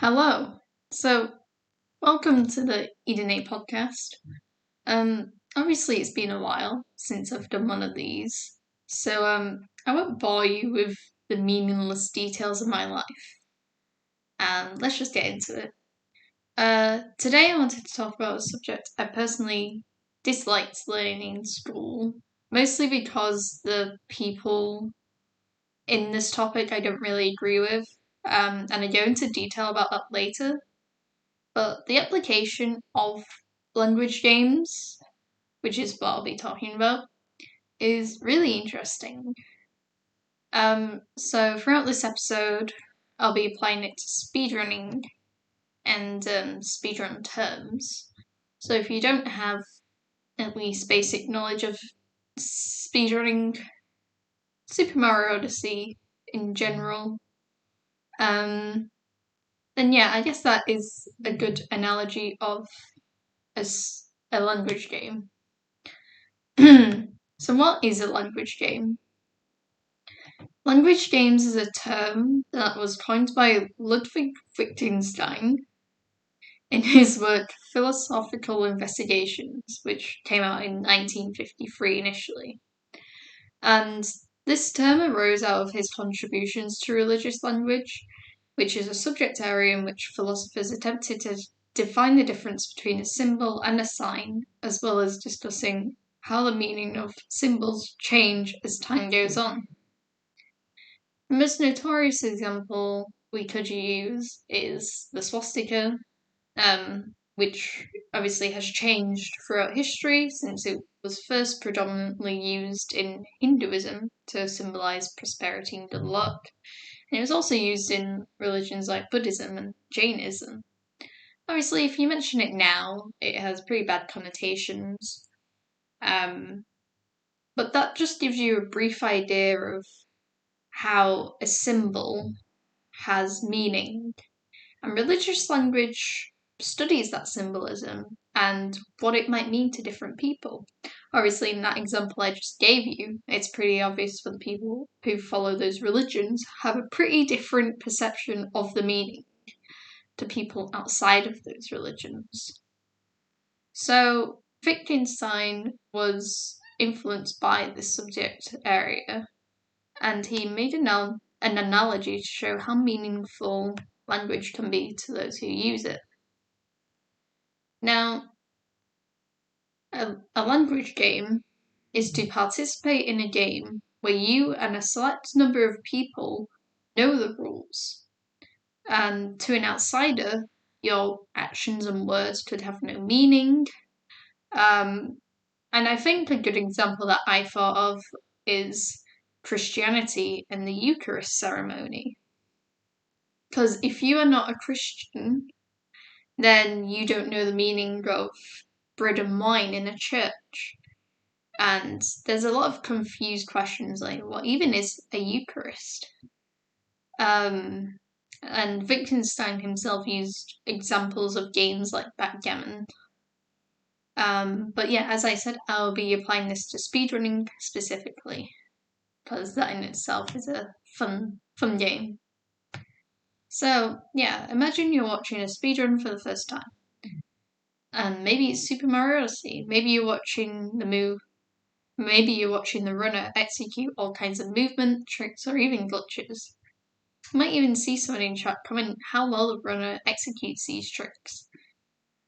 Hello. So, welcome to the eden8 podcast. Obviously it's been a while since I've done one of these. So, I won't bore you with the meaningless details of my life. Let's just get into it. Today I wanted to talk about a subject I personally disliked learning in school, mostly because the people in this topic I don't really agree with. And I go into detail about that later. But the application of language games, which is what I'll be talking about, is really interesting. So throughout this episode, I'll be applying it to speedrunning and speedrun terms. So if you don't have at least basic knowledge of speedrunning, Super Mario Odyssey in general, then yeah, I guess that is a good analogy of a language game. So what is a language game? Language games is a term that was coined by Ludwig Wittgenstein in his work Philosophical Investigations, which came out in 1953 initially. And this term arose out of his contributions to religious language, which is a subject area in which philosophers attempted to define the difference between a symbol and a sign, as well as discussing how the meaning of symbols change as time goes on. The most notorious example we could use is the swastika, which obviously has changed throughout history since it was first predominantly used in Hinduism to symbolize prosperity and good luck. And it was also used in religions like Buddhism and Jainism. Obviously, if you mention it now, it has pretty bad connotations. But that just gives you a brief idea of how a symbol has meaning. And religious language studies that symbolism and what it might mean to different people. Obviously, in that example I just gave you, it's pretty obvious for the people who follow those religions have a pretty different perception of the meaning to people outside of those religions. So, Wittgenstein was influenced by this subject area, and he made an analogy to show how meaningful language can be to those who use it. Now, a language game is to participate in a game where you and a select number of people know the rules. And to an outsider, your actions and words could have no meaning. And I think a good example that I thought of is Christianity and the Eucharist ceremony. Because if you are not a Christian, then you don't know the meaning of bread and wine in a church. And there's a lot of confused questions like, what even is a Eucharist? And Wittgenstein himself used examples of games like backgammon. But yeah, as I said, I'll be applying this to speedrunning specifically, because that in itself is a fun game. So yeah, imagine you're watching a speedrun for the first time. And maybe it's Super Mario Odyssey. Maybe you're watching the runner execute all kinds of movement, tricks, or even glitches. You might even see someone in chat comment how well the runner executes these tricks.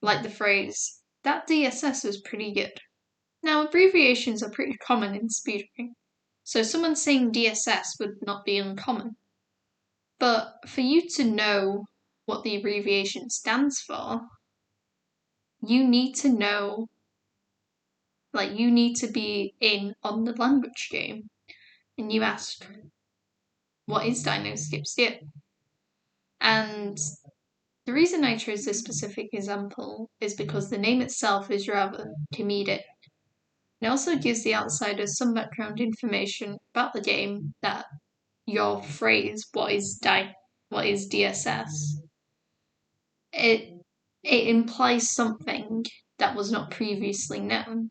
Like the phrase, that DSS was pretty good. Now, abbreviations are pretty common in speedrunning, so someone saying DSS would not be uncommon. But for you to know what the abbreviation stands for, you need to know, you need to be in on the language game. And you ask, what is Dino Skip Skip? And the reason I chose this specific example is because the name itself is rather comedic. It also gives the outsider some background information about the game that your phrase, what is DSS, it implies something that was not previously known.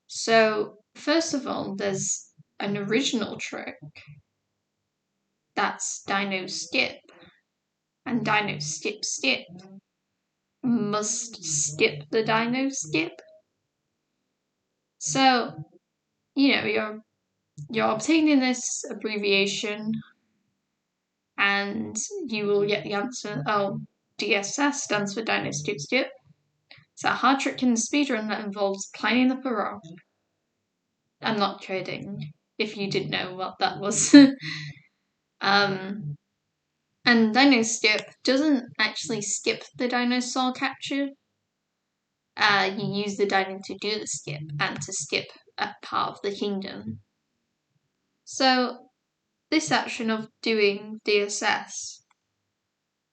So, first of all, there's an original trick. That's Dino Skip. and dino skip skip must skip the dino skip. So, you're obtaining this abbreviation, and you will get the answer, DSS stands for dino skip skip. It's a hard trick in the speedrun that involves planning up a row. I'm not kidding, if you didn't know what that was. And dino skip doesn't actually skip the dinosaur capture. You use the dino to do the skip and to skip a part of the kingdom. So this action of doing DSS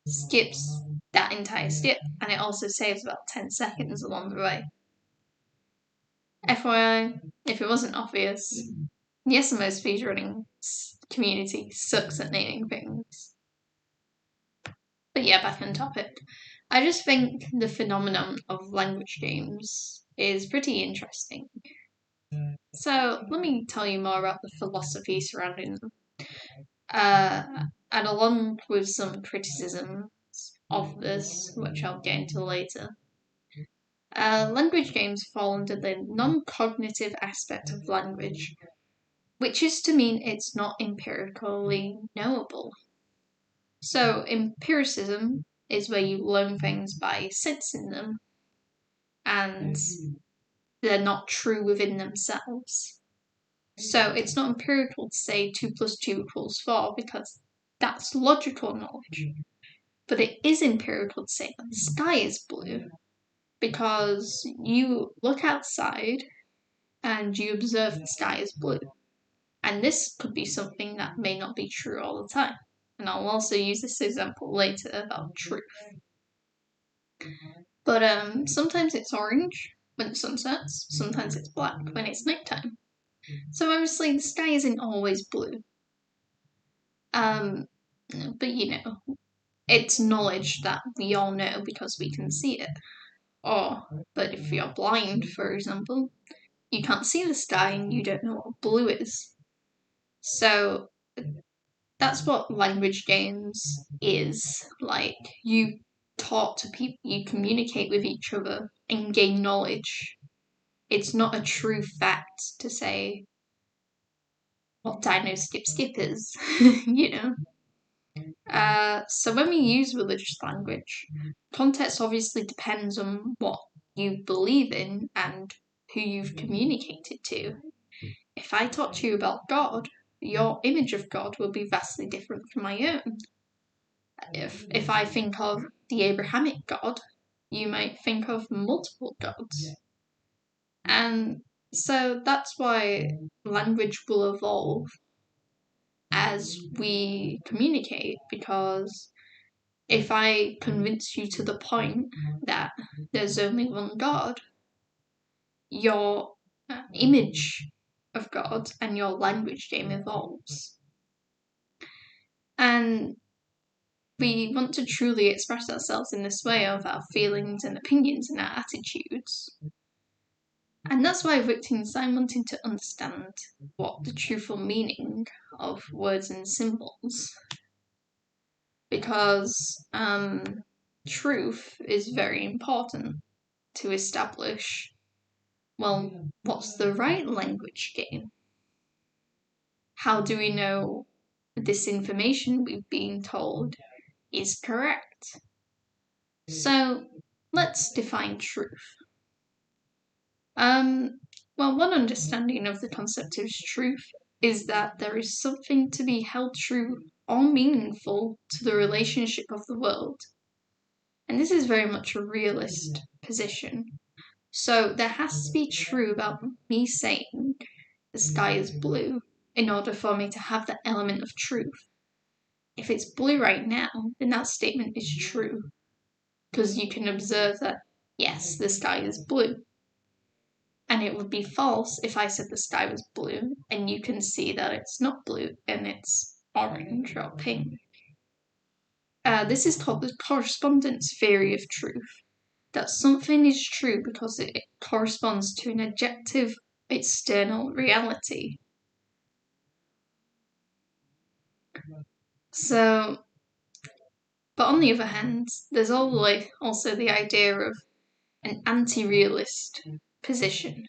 skips that entire skip, and it also saves about 10 seconds along the way. FYI, if it wasn't obvious, the SMO speedrunning community sucks at naming things. But yeah, back on topic. I just think the phenomenon of language games is pretty interesting. So let me tell you more about the philosophy surrounding them. And along with some criticisms of this, which I'll get into later, language games fall under the non-cognitive aspect of language, which is to mean it's not empirically knowable. So empiricism is where you learn things by sensing them, and they're not true within themselves. So it's not empirical to say 2 + 2 = 4, because that's logical knowledge. But it is empirical to say that the sky is blue, because you look outside and you observe the sky is blue. And this could be something that may not be true all the time. And I'll also use this example later about truth. But sometimes it's orange when the sun sets, sometimes it's black when it's nighttime. So obviously the sky isn't always blue. But it's knowledge that we all know because we can see it. But if you're blind, for example, you can't see the sky and you don't know what blue is. So that's what language games is like. You talk to people, you communicate with each other and gain knowledge. It's not a true fact to say what dino skip is, So when we use religious language, context obviously depends on what you believe in and who you've communicated to. If I talk to you about God, your image of God will be vastly different from my own. If I think of the Abrahamic God, you might think of multiple gods. And so that's why language will evolve as we communicate, because if I convince you to the point that there's only one God, your image of God and your language game evolves. And we want to truly express ourselves in this way of our feelings and opinions and our attitudes. And that's why Wittgenstein wanted to understand what the truthful meaning of words and symbols. Because truth is very important to establish, well, what's the right language game? How do we know this information we've been told is correct? So let's define truth. One understanding of the concept of truth is that there is something to be held true or meaningful to the relationship of the world. And this is very much a realist position. So there has to be true about me saying the sky is blue in order for me to have the element of truth. If it's blue right now, then that statement is true. Because you can observe that, yes, the sky is blue. And it would be false if I said the sky was blue and you can see that it's not blue and it's orange or pink. This is called the correspondence theory of truth. That something is true because it corresponds to an objective external reality. So But on the other hand, there's also the idea of an anti-realist position.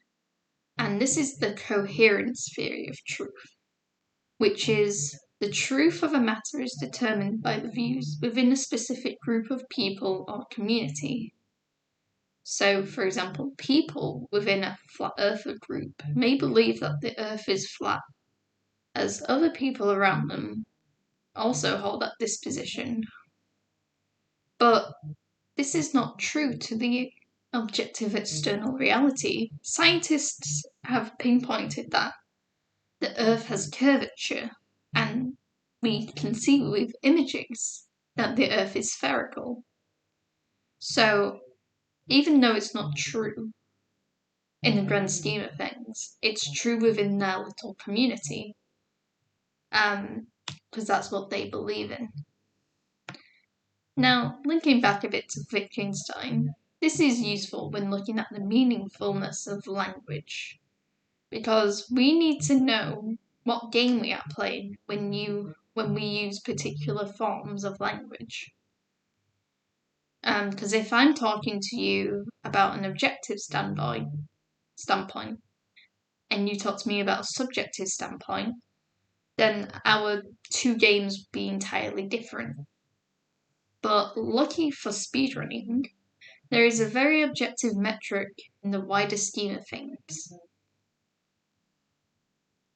And this is the coherence theory of truth, which is the truth of a matter is determined by the views within a specific group of people or community. So, for example, people within a flat earther group may believe that the earth is flat, as other people around them also hold that disposition. But this is not true to the objective external reality. Scientists have pinpointed that the earth has curvature, and we can see with images that the earth is spherical. So, even though it's not true in the grand scheme of things, it's true within their little community, because that's what they believe in. Now, linking back a bit to Wittgenstein, this is useful when looking at the meaningfulness of language, because we need to know what game we are playing when we use particular forms of language. Because if I'm talking to you about an objective standpoint, and you talk to me about a subjective standpoint, then our two games would be entirely different. But lucky for speedrunning, there is a very objective metric in the wider scheme of things.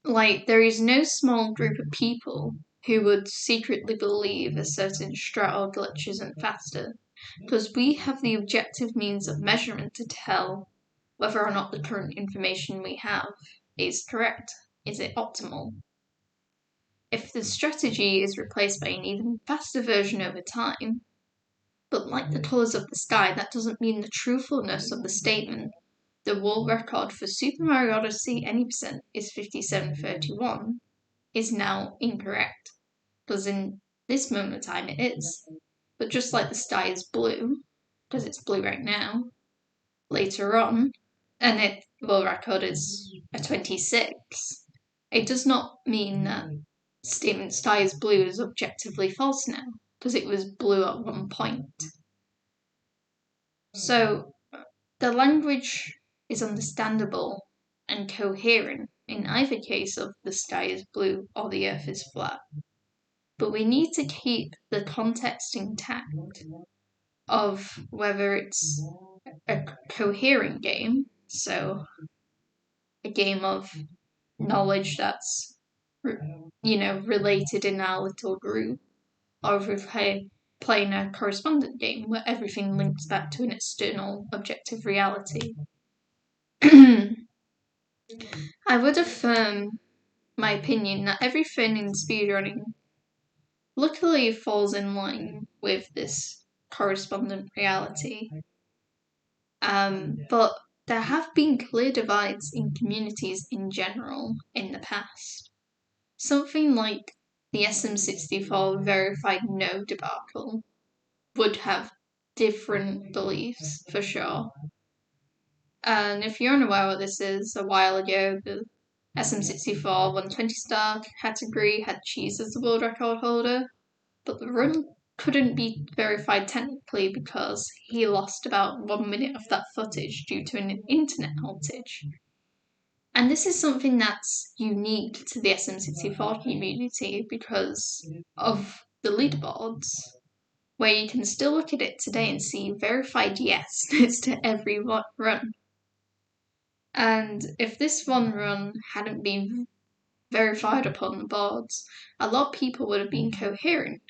Like, there is no small group of people who would secretly believe a certain strat or glitch isn't faster, because we have the objective means of measurement to tell whether or not the current information we have is correct. Is it optimal? If the strategy is replaced by an even faster version over time, but like the colours of the sky, that doesn't mean the truthfulness of the statement. The world record for Super Mario Odyssey any percent is 57.31 is now incorrect, because in this moment of time it is. But just like the sky is blue, because it's blue right now, later on, and the world record is a 26, it does not mean that statement sky is blue is objectively false now, because it was blue at one point. So the language is understandable and coherent in either case of the sky is blue or the earth is flat. But we need to keep the context intact of whether it's a coherent game, so a game of knowledge that's, related in our little group, or if we're playing a correspondent game where everything links back to an external objective reality. I would affirm my opinion that everything in speedrunning luckily falls in line with this correspondent reality. But there have been clear divides in communities in general in the past. Something like the SM64 verified no debacle would have different beliefs, for sure. And if you're unaware what this is, a while ago, the SM64 120-star category had Cheese as the world record holder, but the run couldn't be verified technically because he lost about 1 minute of that footage due to an internet outage. And this is something that's unique to the SM64 community because of the leaderboards, where you can still look at it today and see verified yes next to every run. And if this one run hadn't been verified upon the boards, a lot of people would have been coherent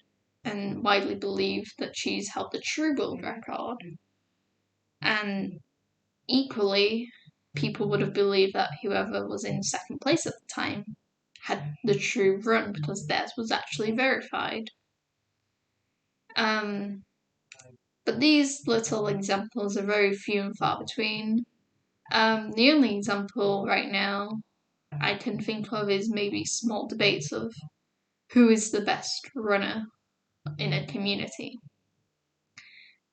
and widely believed that Cheese held the true world record. And equally, people would have believed that whoever was in second place at the time had the true run because theirs was actually verified. But these little examples are very few and far between. The only example right now I can think of is maybe small debates of who is the best runner in a community.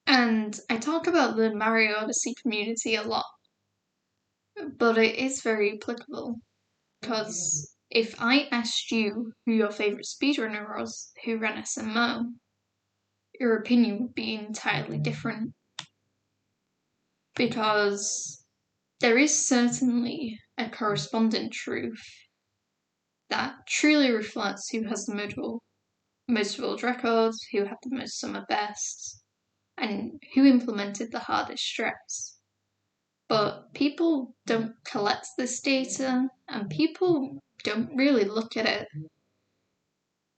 And I talk about the Mario Odyssey community a lot, but it is very applicable, because if I asked you who your favourite speedrunner was who ran SMO, your opinion would be entirely different. Because there is certainly a corresponding truth that truly reflects who has the most world records, who had the most summer bests, and who implemented the hardest stress. But people don't collect this data, and people don't really look at it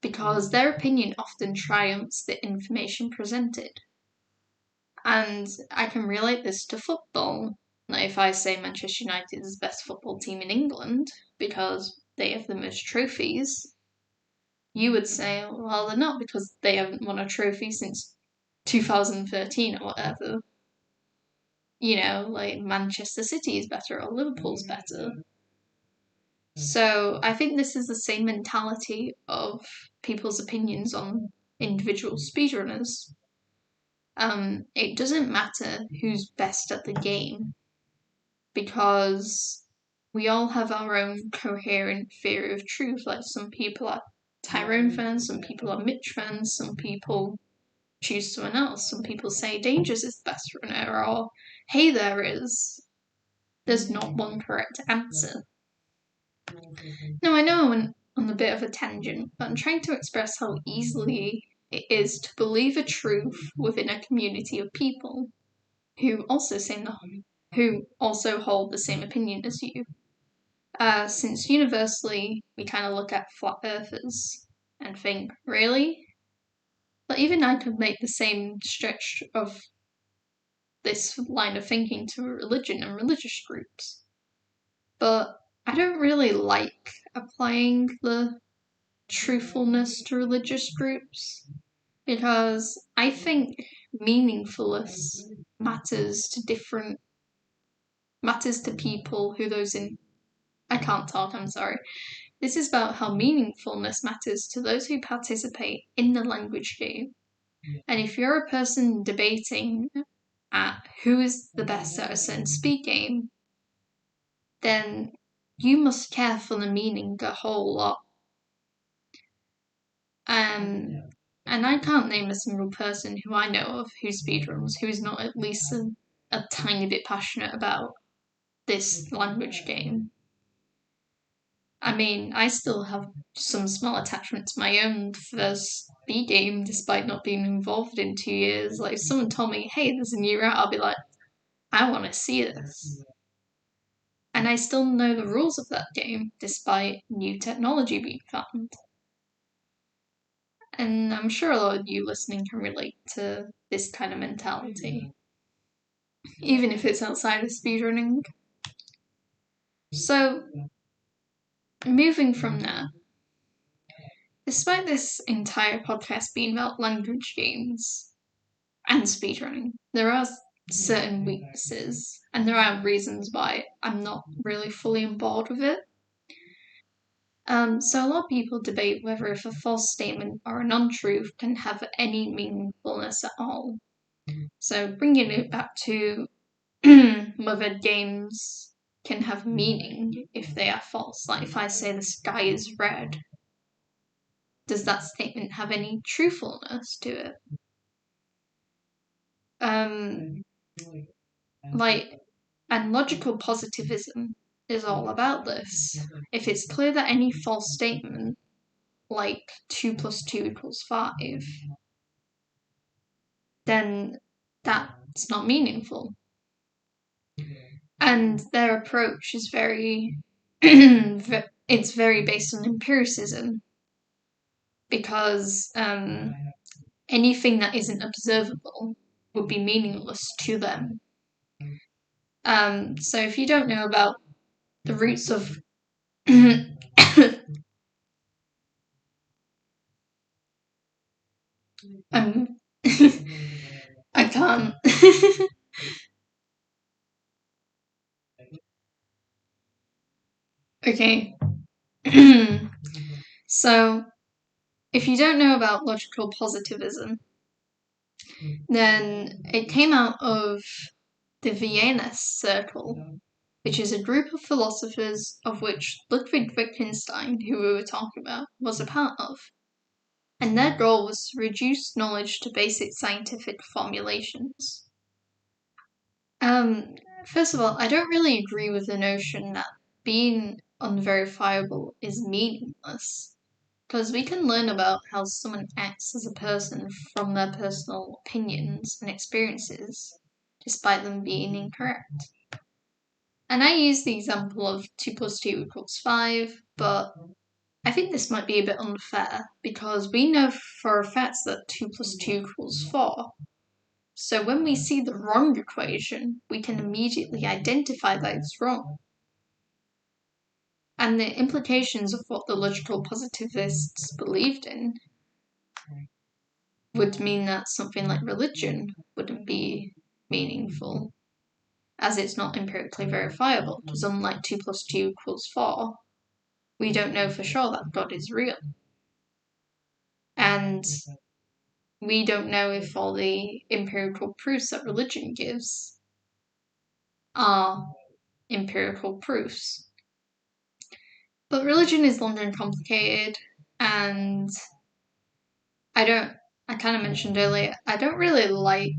because their opinion often triumphs the information presented. And I can relate this to football. Like if I say Manchester United is the best football team in England because they have the most trophies, you would say, well, they're not because they haven't won a trophy since 2013 or whatever. Like Manchester City is better or Liverpool's better. So I think this is the same mentality of people's opinions on individual speedrunners. It doesn't matter who's best at the game because we all have our own coherent theory of truth. Like some people are Tyrone fans, some people are Mitch fans, some people choose someone else. Some people say Dangerous is the best runner, or hey, there is. There's not one correct answer. Now, I know I went on a bit of a tangent, but I'm trying to express how easily it is to believe a truth within a community of people who also hold the same opinion as you. Since universally we kind of look at flat earthers and think, really? But even I could make the same stretch of this line of thinking to religion and religious groups. But I don't really like applying the truthfulness to religious groups because I think meaningfulness matters to people who those in. I can't talk, I'm sorry. This is about how meaningfulness matters to those who participate in the language game. And if you're a person debating at who is the best at a certain speed game, then you must care for the meaning a whole lot. And I can't name a single person who I know of who speedruns who is not at least a tiny bit passionate about this language game. I mean, I still have some small attachment to my own first speed game, despite not being involved in 2 years. Like, if someone told me, hey, there's a new route, I'll be like, I want to see this. And I still know the rules of that game, despite new technology being found. And I'm sure a lot of you listening can relate to this kind of mentality, even if it's outside of speedrunning. So, moving from that, despite this entire podcast being about language games and speedrunning, there are certain weaknesses, and there are reasons why I'm not really fully on board with it. So a lot of people debate whether if a false statement or an untruth can have any meaningfulness at all. So bringing it back to whether games can have meaning if they are false. Like if I say the sky is red, does that statement have any truthfulness to it? And logical positivism is all about this. If it's clear that any false statement, like 2 + 2 = 5, then that's not meaningful. And their approach is very it's very based on empiricism because anything that isn't observable would be meaningless to them. So if you don't know about the roots of I can't. Okay. So, if you don't know about logical positivism, then it came out of the Vienna Circle, which is a group of philosophers of which Ludwig Wittgenstein, who we were talking about, was a part of. and their goal was to reduce knowledge to basic scientific formulations. First of all, I don't really agree with the notion that being unverifiable is meaningless, because we can learn about how someone acts as a person from their personal opinions and experiences, despite them being incorrect. And I use the example of 2 plus 2 equals 5, but I think this might be a bit unfair, because we know for a fact that 2 plus 2 equals 4. So when we see the wrong equation, we can immediately identify that it's wrong. And the implications of what the logical positivists believed in would mean that something like religion wouldn't be meaningful, as it's not empirically verifiable, because unlike 2 plus 2 equals 4, we don't know for sure that God is real. And we don't know if all the empirical proofs that religion gives are empirical proofs. But religion is long and complicated, and I kind of mentioned earlier, I don't really like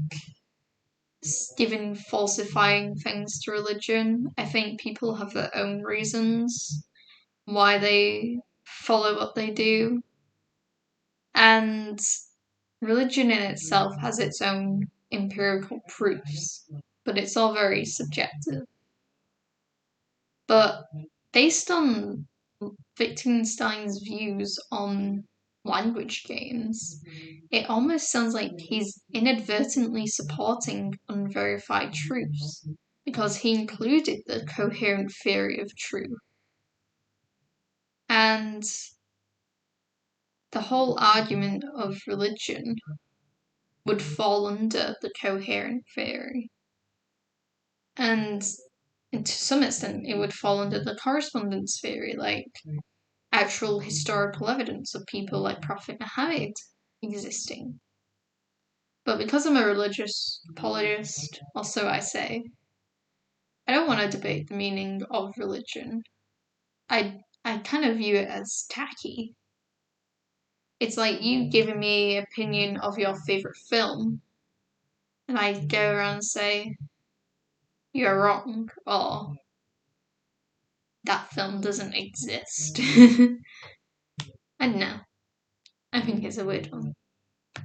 falsifying things to religion. I think people have their own reasons why they follow what they do. And religion in itself has its own empirical proofs, but it's all very subjective. But based on Wittgenstein's views on language games, it almost sounds like he's inadvertently supporting unverified truths, because he included the coherent theory of truth. And the whole argument of religion would fall under the coherent theory. And to some extent, it would fall under the correspondence theory, like actual historical evidence of people like Prophet Muhammad existing. But because I'm a religious apologist, or so I say, I don't want to debate the meaning of religion. I kind of view it as tacky. It's like you giving me an opinion of your favourite film, and I go around and say, you're wrong, or that film doesn't exist. I don't know. I think it's a weird one.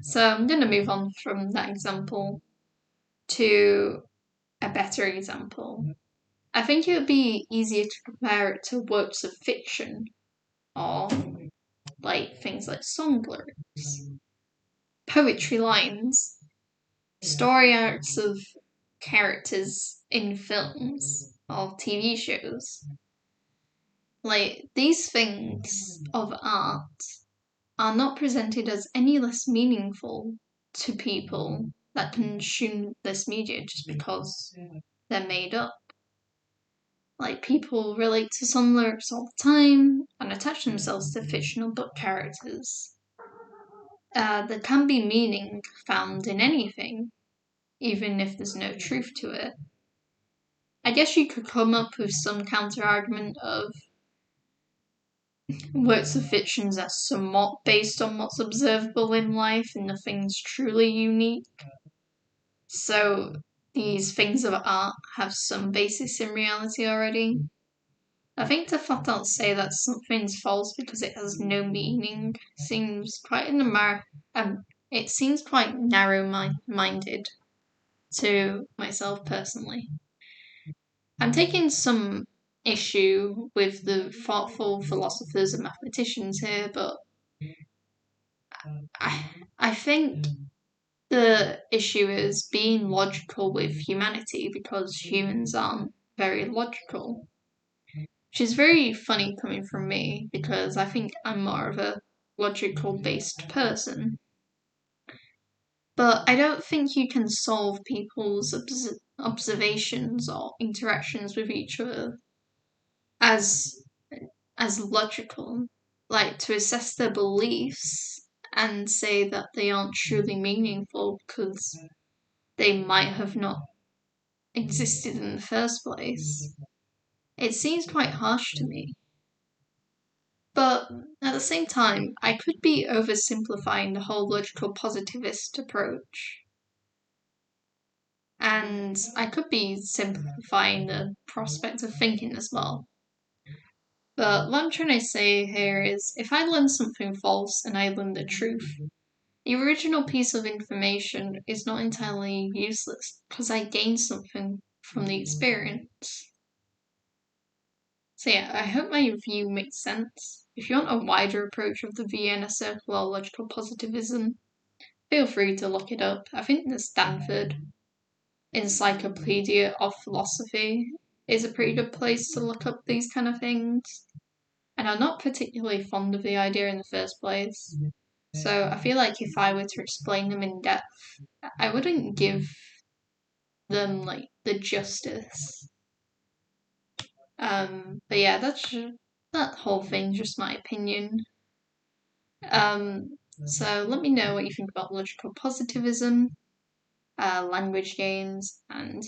So I'm going to move on from that example to a better example. I think it would be easier to compare it to works of fiction, or like things like song lyrics, poetry lines, story arcs of characters in films or TV shows. Like, these things of art are not presented as any less meaningful to people that consume this media just because they're made up. Like, people relate to some lyrics all the time and attach themselves to fictional book characters. There can be meaning found in anything, even if there's no truth to it. I guess you could come up with some counter-argument of works of fictions are somewhat based on what's observable in life and nothing's truly unique. So these things of art have some basis in reality already. I think to flat out say that something's false because it has no meaning seems quite it seems quite narrow-minded to myself personally. I'm taking some issue with the thoughtful philosophers and mathematicians here, but I think the issue is being logical with humanity, because humans aren't very logical. Which is very funny coming from me, because I think I'm more of a logical based person. But I don't think you can solve people's observations or interactions with each other as logical. Like, to assess their beliefs and say that they aren't truly meaningful because they might have not existed in the first place. It seems quite harsh to me. But at the same time, I could be oversimplifying the whole logical positivist approach. And I could be simplifying the prospect of thinking as well. But what I'm trying to say here is if I learn something false and I learn the truth, the original piece of information is not entirely useless because I gained something from the experience. So yeah, I hope my review makes sense. If you want a wider approach of the Vienna Circle or logical positivism, feel free to look it up. I think the Stanford Encyclopedia of Philosophy is a pretty good place to look up these kind of things. And I'm not particularly fond of the idea in the first place. So I feel like if I were to explain them in depth, I wouldn't give them like the justice. But yeah, that whole thing's just my opinion. So let me know what you think about logical positivism, language games, and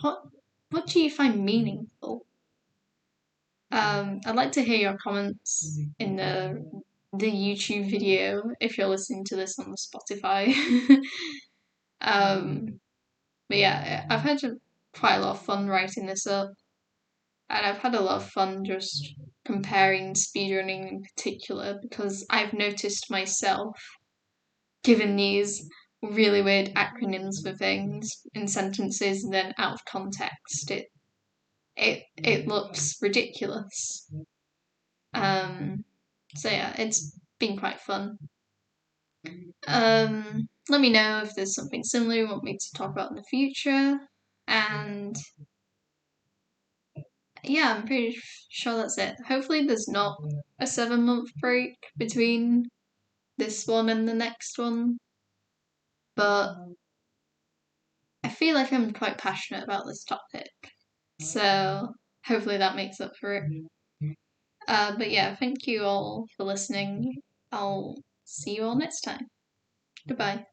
what do you find meaningful? I'd like to hear your comments in the YouTube video if you're listening to this on the Spotify. But yeah, I've had quite a lot of fun writing this up, and I've had a lot of fun just comparing speedrunning in particular because I've noticed myself, given these really weird acronyms for things in sentences and then out of context, it looks ridiculous. So yeah, it's been quite fun. Let me know if there's something similar you want me to talk about in the future. And yeah, I'm pretty sure that's it. Hopefully there's not a 7-month break between this one and the next one. But I feel like I'm quite passionate about this topic. So hopefully that makes up for it. But yeah, thank you all for listening. I'll see you all next time. Goodbye.